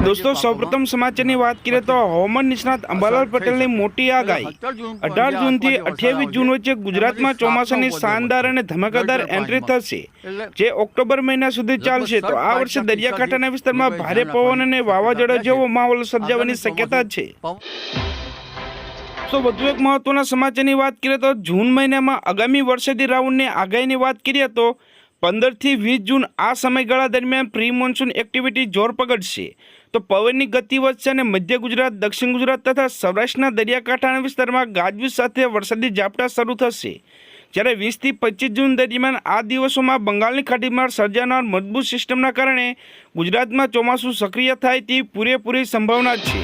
दोस्तों सौप्रथम समाचार की बात करें तो हवामान निष्णात अंबालाल पटेल की मोटी आगाही 18 जून થી 28 जून वच्चे गुजरात में ચોમાસાની शानदार और धमाकेदार एंट्री थशे जे ऑक्टोबर महीना सुधी चालशे। तो आ वर्षे दरियाकांठाना विस्तारमां भारे पवन अने वावाझोड़ा जेवो माहोल सर्जावानी शक्यता छे। तो વધુ એક મહત્વના સમાચારની વાત કરીએ તો જૂન મહિનામાં આગામી વરસાદી રાઉન્ડની આગાહીની વાત કરીએ તો 15 થી 20 જૂન આ સમયગાળા દરમિયાન પ્રી મોન્સૂન એક્ટિવિટી જોર પકડશે। તો પવનની ગતિ વધશે અને મધ્ય ગુજરાત, દક્ષિણ ગુજરાત તથા સૌરાષ્ટ્રના દરિયાકાંઠાના વિસ્તારમાં ગાજવીજ સાથે વરસાદી ઝાપટા શરૂ થશે। જ્યારે 20 થી 25 જૂન દરમિયાન આ દિવસોમાં બંગાળની ખાડીમાં સર્જાનાર મજબૂત સિસ્ટમના કારણે ગુજરાતમાં ચોમાસું સક્રિય થાય તેવી પૂરેપૂરી સંભાવના છે।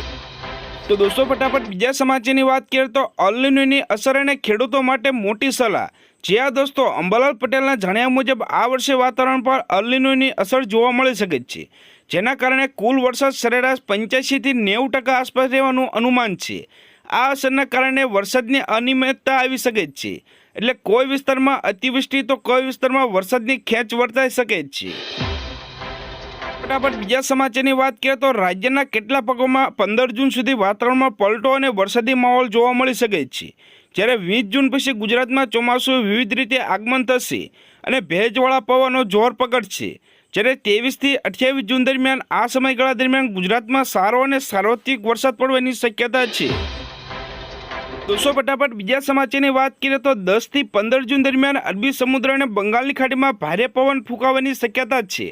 तो दोस्तों फटाफट बीजा समाचार की बात करें तो अल निनो असर अने खेडूतों माटे मोटी सलाह। जी हाँ दोस्तों, अंबालाल पटेलना जणाव्या मुजब आ वर्षे वातावरण पर अल निनोनी असर जोवा मळी शके छे, जेना कारणे कुल वरसाद सरेराश 85 થી 90% आसपास रहेवानुं अनुमान छे। आ असरना कारणे वरसादनी अनियमितता आवी शके छे, एटले कोई विस्तारमां अतिवृष्टि तो कोई विस्तारमां वरसादनी खेंच वर्ताई शके छे। फटाफट बीजा समाचार की बात करें तो राज्यना केटला भागों 15 जून सुधी वातावरण में पलटो और वरसादी माहौल जोवा मळी शके छे। ज्यारे 20 जून पछी गुजरात में ચોમાસું विविध रीते आगमन थशे अने भेजवाळा पवनो जोर पकड़शे। ज्यारे 23 થી 28 जून दरमियान आ समयगाळा दरमियान गुजरात में सारो अने सार्वत्रिक वरसाद पड़वानी शक्यता छे। दोस्तों फटाफट बीजा समाचार की बात करें तो 10 થી 15 जून दरमियान अरबी समुद्र और बंगाळनी खाड़ी में भारे पवन फूंकावानी शक्यता छे।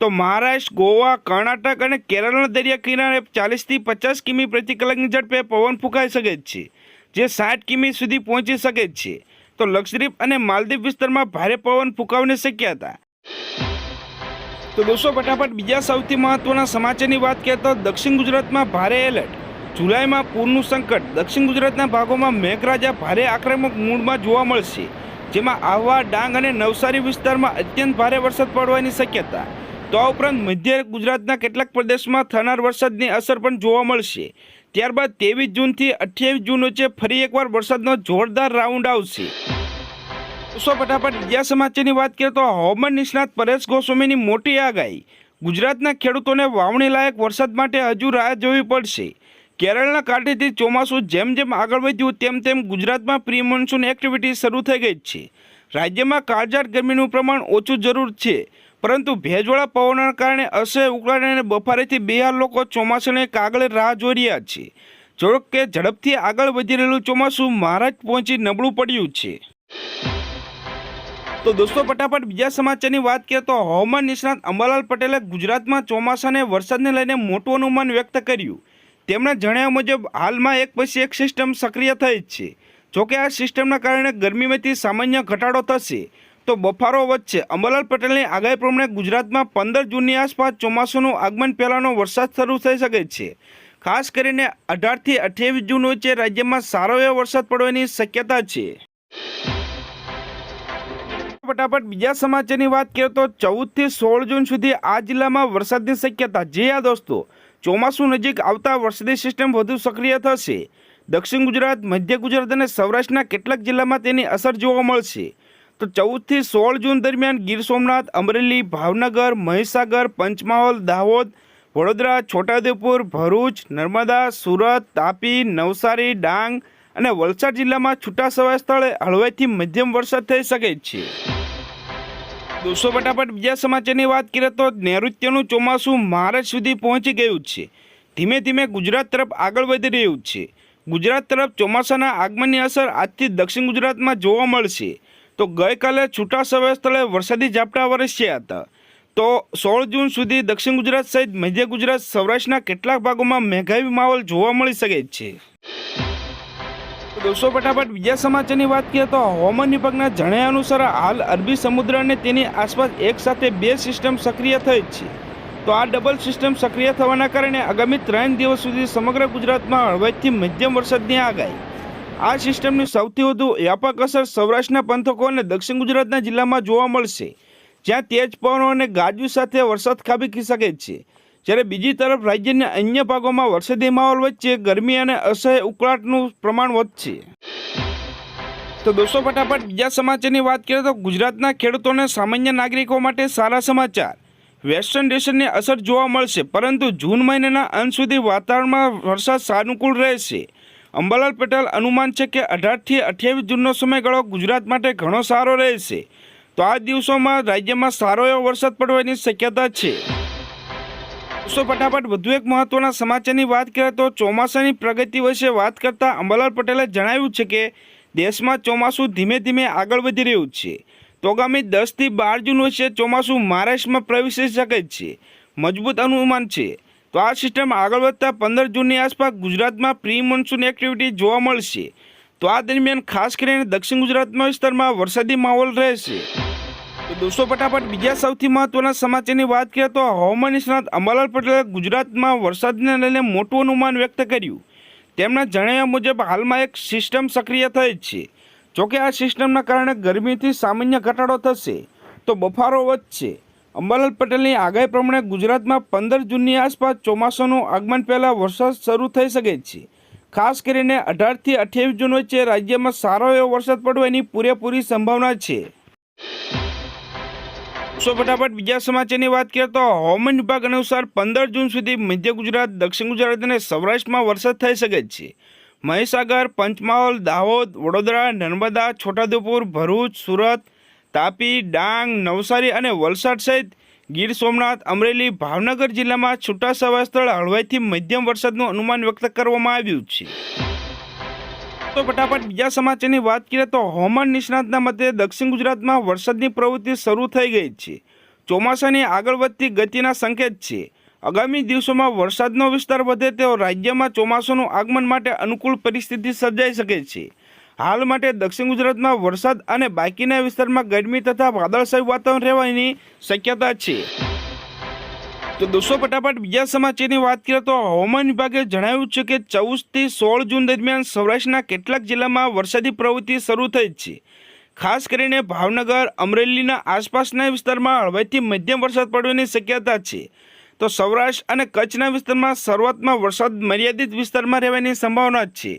तो महाराष्ट्र, गोवा, कर्नाटक और केरळना दरिया किनारे 40 થી 50 किमी प्रति कलाकनी झड़पे पवन फूंकाई शके छे, जे 60 किमी सुधी पहोंची शके छे। तो लक्षद्वीप और मालदीव विस्तार में भारे पवन फूंकाવાની शक्यता। तो दोस्तों फटाफट बीजा सौथी महत्वना समाचार की बात करें तो दक्षिण गुजरात में भारे एलर्ट। जुलाई में पूरનું संकट। दक्षिण गुजरातना भागों में मेघराजा भारे आक्रामक मूड में जोवा मळशे, जेमां आहवा, डांग और नवसारी विस्तार में अत्यंत भारे वरसाद पड़वानी शक्यता। तो आ उपरांत मध्य गुजरातना केटलाक प्रदेशों थनार वरसादनी असर पण जोवा मळशे। त्यारबाद 23 जून થી 28 जून वच्चे फरी एकवार वरसादनो जोरदार राउंड आवशे। दोस्तों फटाफट बीजा समाचारनी बात करें तो हवामान निष्णात परेश गोस्वामीनी मोटी आगाही। गुजरातना खेडूतोने वावणी लायक वरसाद माटे हजू राह जोवी पड़शे। केरळना कांठेथी ચોમાસું જેમ જેમ આગળ વધ્યું તેમ તેમ ગુજરાતમાં પ્રી મોન્સૂન એક્ટિવિટી શરૂ થઈ ગઈ છે। રાજ્યમાં કાળઝાળ ગરમીનું પ્રમાણ ઓછું જરૂર છે, પરંતુ ભેજવાળા પવનના કારણે અસહ્ય ઉકળાટ અને બફારાથી બેહાલ લોકો ચોમાસાને કાગળે રાહ જોઈ રહ્યા છે। જો કે ઝડપથી આગળ વધી રહેલું ચોમાસું મહારાષ્ટ્ર પહોંચી નબળું પડ્યું છે। તો દોસ્તો ફટાફટ બીજા સમાચારની વાત કરીએ તો હવામાન નિષ્ણાત અંબાલાલ પટેલે ગુજરાતમાં ચોમાસાને વરસાદને લઈને મોટું અનુમાન વ્યક્ત કર્યું। તેમણે જણાવ્યા મુજબ હાલમાં એક પછી એક સિસ્ટમ સક્રિય થઈ છે। જોકે આ સિસ્ટમના કારણે ગરમીમાંથી સામાન્ય ઘટાડો થશે તો બફારો વધશે। અંબાલાલ પટેલની આગાહી પ્રમાણે ગુજરાતમાં 15 જૂનની આસપાસ ચોમાસાનું આગમન પહેલાંનો વરસાદ શરૂ થઈ શકે છે। ખાસ કરીને 18 થી 28 જૂન વચ્ચે રાજ્યમાં સારો એવો વરસાદ પડવાની શક્યતા છે। ફટાફટ બીજા સમાચારની વાત કરીએ તો 14 થી 16 જૂન સુધી આ જિલ્લામાં વરસાદની શક્યતા। જી હા દોસ્તો, ચોમાસું નજીક આવતા વરસાદી સિસ્ટમ વધુ સક્રિય થશે। દક્ષિણ ગુજરાત, મધ્ય ગુજરાત અને સૌરાષ્ટ્રના કેટલાક જિલ્લામાં તેની અસર જોવા મળશે। તો 14 થી 16 જૂન દરમિયાન ગીર સોમનાથ, અમરેલી, ભાવનગર, મહીસાગર, પંચમહાલ, દાહોદ, વડોદરા, છોટાઉદેપુર, ભરૂચ, નર્મદા, સુરત, તાપી, નવસારી, ડાંગ અને વલસાડ જિલ્લામાં છૂટાછવાયા સ્થળે હળવાથી મધ્યમ વરસાદ થઈ શકે છે। દોસ્તો ફટાફટ બીજા સમાચારની વાત કરીએ તો નૈઋત્યનું ચોમાસું મહારાષ્ટ્ર સુધી પહોંચી ગયું છે। ધીમે ધીમે ગુજરાત તરફ આગળ વધી રહ્યું છે। ગુજરાત તરફ ચોમાસાના આગમનની અસર આજથી દક્ષિણ ગુજરાતમાં જોવા મળશે। તો ગઈકાલે છૂટાછવાયા સ્થળે વરસાદી ઝાપટા વરસ્યા હતા। તો 16 જૂન સુધી દક્ષિણ ગુજરાત સહિત મધ્ય ગુજરાત, સૌરાષ્ટ્રના કેટલાક ભાગોમાં મેઘાવી માહોલ જોવા મળી શકે છે। दोस्तों फटाफट बीजा समाचार की बात करिए तो हवामान विभागना जणाव्या अनुसार हाल अरबी समुद्र और तेनी आसपास एक साथ बे सिस्टम सक्रिय थई छे। तो आ डबल सिस्टम सक्रिय थवाना कारणे आगामी 3 दिवस सुधी समग्र गुजरात में हळवाथी मध्यम वरसादनी आगाही। आ सिस्टमनी सौथी वधु व्यापक असर सौराष्ट्રના पंथको અને दक्षिण गुजरातना जिल्लामां जोवा मळशे, ज्यां तेज पवनो અને ગાજવીજ સાથે વરસાદ ખાબકી શકે છે। જ્યારે બીજી તરફ રાજ્યના અન્ય ભાગોમાં વરસાદી માહોલ વચ્ચે ગરમી અને અસહ્ય ઉકળાટનું પ્રમાણ વધશે। તો દોસ્તો ફટાફટ બીજા સમાચારની વાત કરીએ તો ગુજરાતના ખેડૂતોને સામાન્ય નાગરિકો માટે સારા સમાચાર। વેસ્ટર્ન ડિસ્ટર્બન્સની અસર જોવા મળશે, પરંતુ જૂન મહિનાના અંત સુધી વાતાવરણમાં વરસાદ સાનુકૂળ રહેશે. અંબાલાલ પટેલ અનુમાન છે કે 18થી 28 જૂનનો સમયગાળો ગુજરાત માટે ઘણો સારો રહેશે. તો આ દિવસોમાં રાજ્યમાં સારો એવો વરસાદ પડવાની શક્યતા છે. ફટાફટ વધુ એક મહત્વના સમાચારની વાત કરીએ તો ચોમાસાની પ્રગતિ વિશે વાત કરતા અંબાલાલ પટેલે જણાવ્યું છે કે દેશમાં ચોમાસું ધીમે ધીમે આગળ વધી રહ્યું છે. તો આગામી 10થી 12 જૂન વચ્ચે ચોમાસું મહારાષ્ટ્રમાં પ્રવેશી શકે છે. મજબૂત અનુમાન છે. તો આ સિસ્ટમ આગળ વધતા 15 જૂનની આસપાસ ગુજરાતમાં પ્રી મોન્સૂન એક્ટિવિટી જોવા મળશે. તો આ દરમિયાન ખાસ કરીને દક્ષિણ ગુજરાતના વિસ્તારમાં વરસાદી માહોલ રહેશે. તો દોસ્તો ફટાફટ બીજા સૌથી મહત્વના સમાચારની વાત કરીએ તો હવામાન નિષ્ણાત અંબાલાલ પટેલે ગુજરાતમાં વરસાદને લઈને મોટું અનુમાન વ્યક્ત કર્યું. તેમના જણાવ્યા મુજબ હાલમાં એક સિસ્ટમ સક્રિય થઈ છે. જોકે આ સિસ્ટમના કારણે ગરમીથી સામાન્ય ઘટાડો થશે તો બફારો વધશે. અંબાલાલ પટેલની આગાહી પ્રમાણે ગુજરાતમાં 15 જૂનની આસપાસ ચોમાસાનું આગમન પહેલાં વરસાદ શરૂ થઈ શકે છે. ખાસ કરીને 18થી 28 જૂન વચ્ચે રાજ્યમાં સારો એવો વરસાદ પડવાની પૂરેપૂરી સંભાવના છે. ફટાફટ બીજા સમાચારની વાત કરીએ તો હવામાન વિભાગ અનુસાર 15 જૂન સુધી મધ્ય ગુજરાત, દક્ષિણ ગુજરાત અને સૌરાષ્ટ્રમાં વરસાદ થઈ શકે છે. મહીસાગર, પંચમહાલ, દાહોદ, વડોદરા, નર્મદા, છોટાઉદેપુર, ભરૂચ, સુરત, તાપી, ડાંગ, નવસારી અને વલસાડ સહિત ગીર સોમનાથ, અમરેલી, ભાવનગર જિલ્લામાં છૂટાછવાયા સ્થળે હળવાથી મધ્યમ વરસાદનું અનુમાન વ્યક્ત કરવામાં આવ્યું છે. તો ફટાફટ બીજા સમાચારની વાત કરીએ તો હવામાન નિષ્ણાતના મતે દક્ષિણ ગુજરાતમાં વરસાદની પ્રવૃત્તિ શરૂ થઈ ગઈ છે. ચોમાસાની આગળ વધતી ગતિના સંકેત છે. આગામી દિવસોમાં વરસાદનો વિસ્તાર વધે તો રાજ્યમાં ચોમાસાનું આગમન માટે અનુકૂળ પરિસ્થિતિ સર્જાઈ શકે છે. હાલ માટે દક્ષિણ ગુજરાતમાં વરસાદ અને બાકીના વિસ્તારમાં ગરમી તથા વાદળછાયું વાતાવરણ રહેવાની શક્યતા છે. તો દોસ્તો ફટાફટ બીજા સમાચારની વાત કરીએ તો હવામાન વિભાગે જણાવ્યું છે કે 14થી 16 જૂન દરમિયાન સૌરાષ્ટ્રના કેટલાક જિલ્લામાં વરસાદી પ્રવૃત્તિ શરૂ થઈ છે. ખાસ કરીને ભાવનગર, અમરેલીના આસપાસના વિસ્તારમાં હળવાથી મધ્યમ વરસાદ પડવાની શક્યતા છે. તો સૌરાષ્ટ્ર અને કચ્છના વિસ્તારમાં શરૂઆતમાં વરસાદ મર્યાદિત વિસ્તારમાં રહેવાની સંભાવના છે,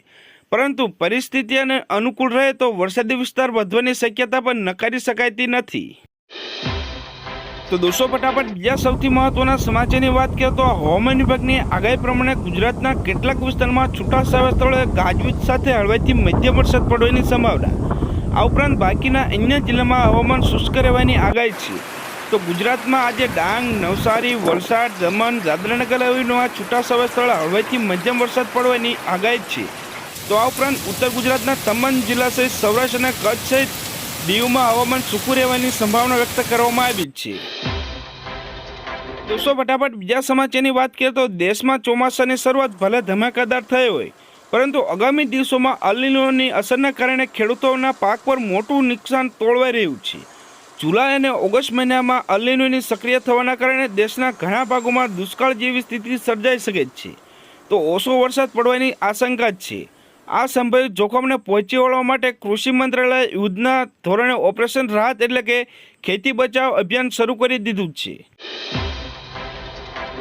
પરંતુ પરિસ્થિતિ અને અનુકૂળ રહે તો વરસાદી વિસ્તાર વધવાની શક્યતા પણ નકારી શકાતી નથી. તો દોસ્તો ફટાફટ બીજા સૌથી મહત્વના સમાચારની વાત કરીએ તો હવામાન વિભાગની આગાહી પ્રમાણે ગુજરાતના કેટલાક વિસ્તારમાં છૂટાછવાયા સ્થળોએ ગાજવીજ સાથે હળવાથી મધ્યમ વરસાદ પડવાની સંભાવના. આ ઉપરાંત બાકીના અન્ય જિલ્લામાં હવામાન શુષ્ક રહેવાની આગાહી છે. તો ગુજરાતમાં આજે ડાંગ, નવસારી, વલસાડ, દમણ, દાદરાનગર હવેલીમાં છૂટાછવાયા સ્થળે હળવાથી મધ્યમ વરસાદ પડવાની આગાહી છે. તો આ ઉપરાંત ઉત્તર ગુજરાતના તમામ જિલ્લા સહિત સૌરાષ્ટ્ર અને કચ્છ સહિત દીવમાં હવામાન સૂકું રહેવાની સંભાવના વ્યક્ત કરવામાં આવી છે. દોસ્તો ફટાફટ બીજા સમાચારની વાત કરીએ તો દેશમાં ચોમાસાની શરૂઆત ભલે ધમાકેદાર થઈ હોય, પરંતુ આગામી દિવસોમાં અલ નીનોની અસરના કારણે ખેડૂતોના પાક પર મોટું નુકસાન તોળવાઈ રહ્યું છે. જુલાઈ અને ઓગસ્ટ મહિનામાં અલ નીનોની સક્રિય થવાના કારણે દેશના ઘણા ભાગોમાં દુષ્કાળ જેવી સ્થિતિ સર્જાઈ શકે છે. તો ઓછો વરસાદ પડવાની આશંકા છે. આ સંભવિત જોખમને પહોંચી વળવા માટે કૃષિ મંત્રાલય યુદ્ધના ધોરણે ઓપરેશન રાહત એટલે કે ખેતી બચાવ અભિયાન શરૂ કરી દીધું છે.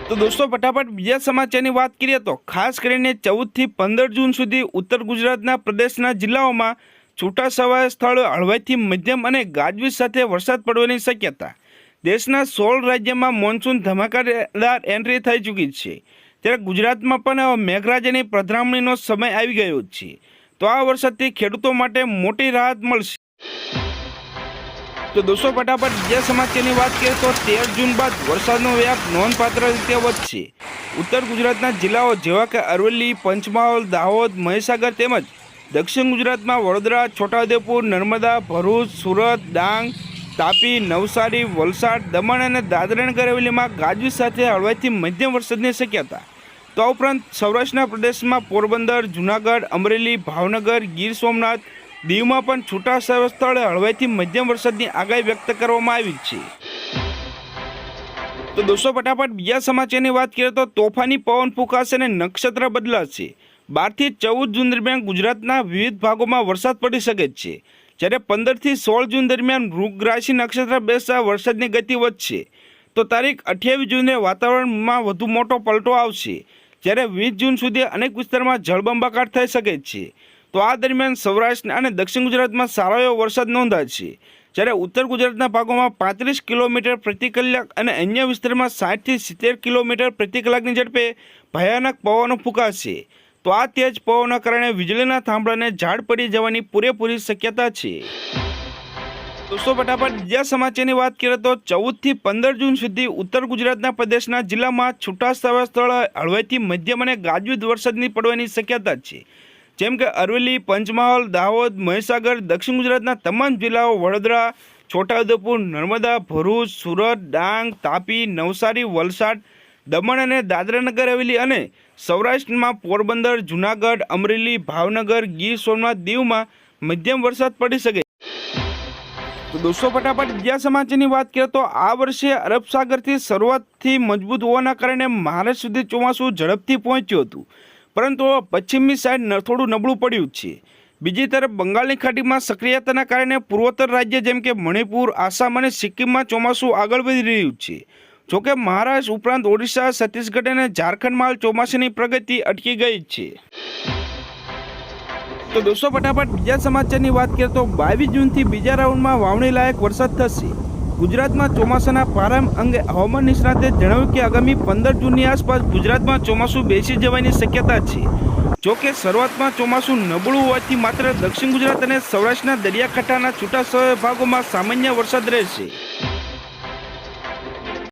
તો દોસ્તો ફટાફટ બીજા સમાચારની વાત કરીએ તો ખાસ કરીને 14થી 15 જૂન સુધી ઉત્તર ગુજરાતના પ્રદેશના જિલ્લાઓમાં છૂટાછવાયા સ્થળે હળવાથી મધ્યમ અને ગાજવીજ સાથે વરસાદ પડવાની શક્યતા. દેશના 16 રાજ્યમાં મોન્સૂન ધમાકેદાર એન્ટ્રી થઈ ચૂકી છે, ત્યારે ગુજરાતમાં પણ મેઘરાજાની પધરામણીનો સમય આવી ગયો છે. તો આ વરસાદથી ખેડૂતો માટે મોટી રાહત મળશે. તો દોસ્તો ફટાફટ બીજા સમાચારની વાત કરીએ તો 13 જૂન બાદ વરસાદનો વ્યાપ નોંધપાત્ર રીતે વધશે. ઉત્તર ગુજરાતના જિલ્લાઓ જેવા કે અરવલ્લી, પંચમહાલ, દાહોદ, મહીસાગર તેમજ દક્ષિણ ગુજરાતમાં વડોદરા, છોટાઉદેપુર, નર્મદા, ભરૂચ, સુરત, ડાંગ, તાપી, નવસારી, વલસાડ, દમણ અને દાદરાનગર હવેલીમાં ગાજવીજ સાથે હળવાથી મધ્યમ વરસાદની શક્યતા. તો આ ઉપરાંત સૌરાષ્ટ્રના પ્રદેશમાં પોરબંદર, જૂનાગઢ, અમરેલી, ભાવનગર, ગીર સોમનાથ, દીવમાં પણ છૂટાછવાયા સ્થળે હળવાથી મધ્યમ વરસાદની આગાહી વ્યક્ત કરવામાં આવી છે. તો દોસ્તો ફટાફટ બીજા સમાચારની વાત કરીએ તો તોફાની પવન ફૂંકાશે અને નક્ષત્ર બદલાશે. 12થી 14 જૂન દરમિયાન ગુજરાતના વિવિધ ભાગોમાં વરસાદ પડી શકે છે, જ્યારે 15થી 16 જૂન દરમિયાન મૃગ રાશિ નક્ષત્ર બેસતા વરસાદની ગતિ વધશે. તો તારીખ 28 જૂને વાતાવરણમાં વધુ મોટો પલટો આવશે, જ્યારે 20 જૂન સુધી અનેક વિસ્તારમાં જળબંબાકાર થઈ શકે છે. તો આ દરમિયાન સૌરાષ્ટ્ર અને દક્ષિણ ગુજરાતમાં સારો એવો વરસાદ નોંધાશે, જ્યારે ઉત્તર ગુજરાતના ભાગોમાં 35 કિલોમીટર પ્રતિ કલાક અને અન્ય વિસ્તારમાં 60થી 70 કિલોમીટર પ્રતિ કલાકની ઝડપે ભયાનક પવનો ફૂંકાશે. તો આ તેજ પવનના કારણે વીજળીના થાંભલાને ઝાડ પડી જવાની પૂરેપૂરી શક્યતા છે. દોસ્તો ફટાફટ બીજા સમાચારની વાત કરીએ તો 14થી 15 જૂન સુધી ઉત્તર ગુજરાતના પ્રદેશના જિલ્લામાં છૂટાછવાયા સ્થળે હળવેથી મધ્યમ અને ગાજવીજ વરસાદની પડવાની શક્યતા છે. જેમ કે અરવલ્લી, પંચમહાલ, દાહોદ, મહીસાગર, દક્ષિણ ગુજરાતના તમામ જિલ્લાઓ, વડોદરા, છોટાઉદેપુર, નર્મદા, ભરૂચ, સુરત, ડાંગ, તાપી, નવસારી, વલસાડ, દમણ અને દાદરાનગર હવેલી અને સૌરાષ્ટ્રમાં પોરબંદર, જૂનાગઢ, અમરેલી, ભાવનગર, ગીર સોમનાથ, દીવમાં મધ્યમ વરસાદ પડી શકે. તો દોસ્તો ફટાફટ બીજા સમાચારની વાત કરીએ તો આ વર્ષે અરબ સાગરથી શરૂઆતથી મજબૂત હોવાના કારણે મહારાષ્ટ્ર સુધી ચોમાસું ઝડપથી પહોંચ્યું હતું, પરંતુ પશ્ચિમની સાઈડ થોડું નબળું પડ્યું છે. બીજી તરફ બંગાળની ખાડીમાં સક્રિયતાના કારણે પૂર્વોત્તર રાજ્ય જેમ કે મણિપુર, આસામ અને સિક્કિમમાં ચોમાસું આગળ વધી રહ્યું છે. જોકે મહારાષ્ટ્ર ઉપરાંત ઓડિશા, છત્તીસગઢ અને ઝારખંડમાં ચોમાસાની પ્રગતિ અટકી ગઈ છે. તો દોસ્તો ફટાફટ બીજા સમાચારની વાત કરીએ તો 22 જૂનથી બીજા રાઉન્ડમાં વાવણી લાયક વરસાદ થશે. ગુજરાતમાં ચોમાસાના પ્રારંભ અંગે હવામાન નિષ્ણાતે જણાવ્યું કે આગામી 15 જૂનની આસપાસ ગુજરાતમાં ચોમાસું બેસી જવાની શક્યતા છે. જોકે શરૂઆતમાં ચોમાસું નબળું હોવાથી માત્ર દક્ષિણ ગુજરાત અને સૌરાષ્ટ્રના દરિયાકાંઠાના છૂટાછવાયા ભાગોમાં સામાન્ય વરસાદ રહેશે.